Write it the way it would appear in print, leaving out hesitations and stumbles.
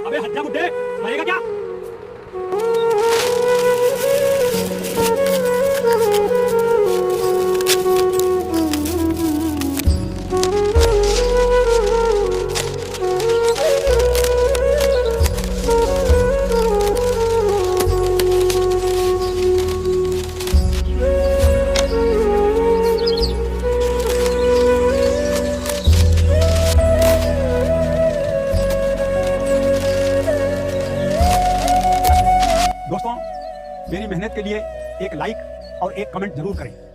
अबे हत्या बुड्ढे, मरेगा क्या? दोस्तों, मेरी मेहनत के लिए एक लाइक और एक कमेंट जरूर करें।